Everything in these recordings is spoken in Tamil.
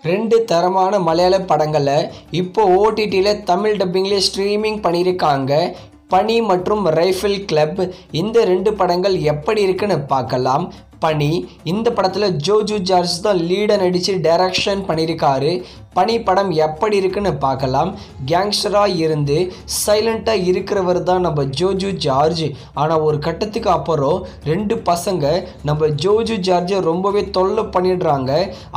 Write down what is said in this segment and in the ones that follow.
2 தரமான மலையாள படங்களை இப்போ ஓடிடியில் தமிழ் டப்பிங்கில் ஸ்ட்ரீமிங் பண்ணியிருக்காங்க. பனி மற்றும் ரைஃபிள் கிளப். இந்த 2 படங்கள் எப்படி இருக்குன்னு பார்க்கலாம். பனி, இந்த படத்தில் ஜோஜு ஜார்ஜ் தான் லீடை நடித்து டைரக்ஷன் பண்ணியிருக்காரு. பனி படம் எப்படி இருக்குன்னு பார்க்கலாம். கேங்ஸ்டராக இருந்து சைலண்ட்டாக இருக்கிறவர் தான் நம்ம ஜோஜு ஜார்ஜ். ஆனால் ஒரு கட்டத்துக்கு அப்புறம் 2 பசங்க நம்ம ஜோஜு ஜார்ஜை ரொம்பவே தொல்லை பண்ணிடுறாங்க.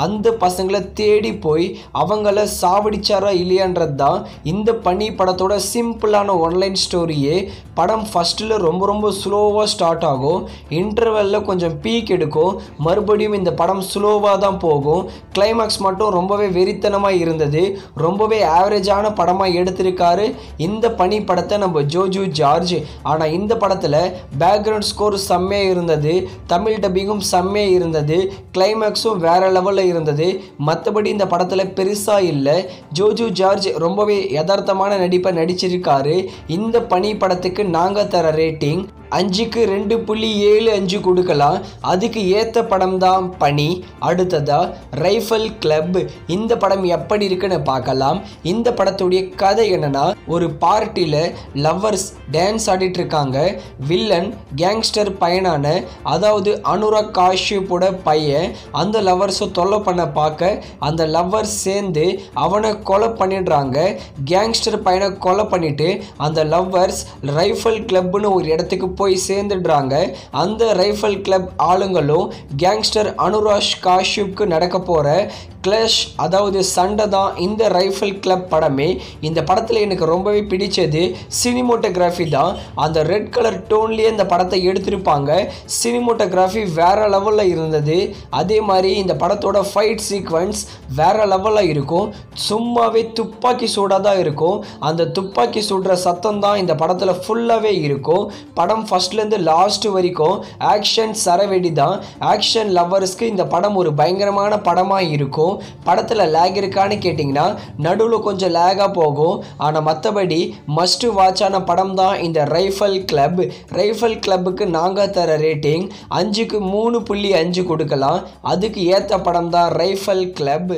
அந்த பசங்களை தேடி போய் அவங்கள சாவடிச்சாரா இல்லையான்றது தான் இந்த பனி படத்தோட சிம்பிளான ஒன்லைன் ஸ்டோரியே. படம் ஃபஸ்ட்டில் ரொம்ப ஸ்லோவாக ஸ்டார்ட் ஆகும். இன்டர்வெல்லில் கொஞ்சம் பீக் எடுக்கும். மறுபடியும் இந்த படம் ஸ்லோவாக தான் போகும். கிளைமேக்ஸ் மட்டும் ரொம்பவே வெறித்தனமாக இருந்தது. ரொம்பவே ஆவரேஜான படமாக எடுத்திருக்காரு இந்த பனி படத்தை நம்ம ஜோஜு ஜார்ஜ். ஆனால் இந்த படத்தில் பேக்ரவுண்ட் ஸ்கோர் செம்மையாக இருந்தது. தமிழ் டப்பிங்கும் செம்மையாக இருந்தது. கிளைமேக்ஸும் வேற லெவலில் இருந்தது. மற்றபடி இந்த படத்தில் பெருசாக இல்லை. ஜோஜு ஜார்ஜ் ரொம்பவே யதார்த்தமான நடிப்பை நடிச்சிருக்காரு. இந்த பனி படத்துக்கு நாங்கள் தர ரேட்டிங் 5க்கு 2.75 கொடுக்கலாம். அதுக்கு ஏற்ற படம் தான் பனி. அடுத்ததா ரைஃபிள் கிளப். இந்த படம் எப்படி இருக்குன்னு பார்க்கலாம். இந்த படத்துடைய கதை என்னன்னா, ஒரு பார்ட்டியில் லவ்வர்ஸ் டான்ஸ் ஆடிட்டு இருக்காங்க. வில்லன் கேங்ஸ்டர் பையனான, அதாவது அனுராக் காஷ்யப்போட பையன் அந்த லவ்வர்ஸை தொல்லை பண்ண பார்க்க அந்த லவ்வர்ஸ் சேர்ந்து அவனை கொலை பண்ணிடுறாங்க. கேங்ஸ்டர் பையனை கொலை பண்ணிட்டு அந்த லவ்வர்ஸ் ரைஃபிள் கிளப்னு ஒரு இடத்துக்கு போய் சேர்ந்துடுறாங்க. அந்த ரைஃபிள் கிளப் ஆளுங்களும் கேங்ஸ்டர் அனுராக் காஷ்யப்க்கு நடக்க போற கிளாஷ், அதாவது சண்டை தான் இந்த ரைஃபிள் கிளப் படமே. இந்த படத்தில் எனக்கு ரொம்பவே பிடிச்சது சினிமோட்டோகிராஃபி தான். அந்த ரெட் கலர் டோன்லேயே இந்த படத்தை எடுத்திருப்பாங்க. சினிமோட்டோகிராஃபி வேற லெவலில் இருந்தது. அதே மாதிரி இந்த படத்தோட ஃபைட் சீக்வன்ஸ் வேற லெவலில் இருக்கும். சும்மாவே துப்பாக்கி சூடாக தான் இருக்கும். அந்த துப்பாக்கி சுடுற சத்தம் தான் இந்த படத்தில் ஃபுல்லாகவே இருக்கும். படம் ஃபர்ஸ்ட்லேருந்து லாஸ்ட் வரைக்கும் ஆக்ஷன் சரவெடி தான். ஆக்ஷன் லவ்வர்ஸ்க்கு இந்த படம் ஒரு பயங்கரமான படமாக இருக்கும். படத்தில் லேக் இருக்கான்னு கேட்டிங்கன்னா நடுவில் கொஞ்சம் லேகாக போகும். ஆனால் மற்றபடி மஸ்ட் வாட்சான படம் தான் இந்த ரைஃபிள் கிளப். ரைஃபிள் கிளப்புக்கு நாங்கள் தர ரேட்டிங் 5க்கு 3.5 கொடுக்கலாம். அதுக்கு ஏற்ற படம் தான் ரைஃபிள் கிளப்.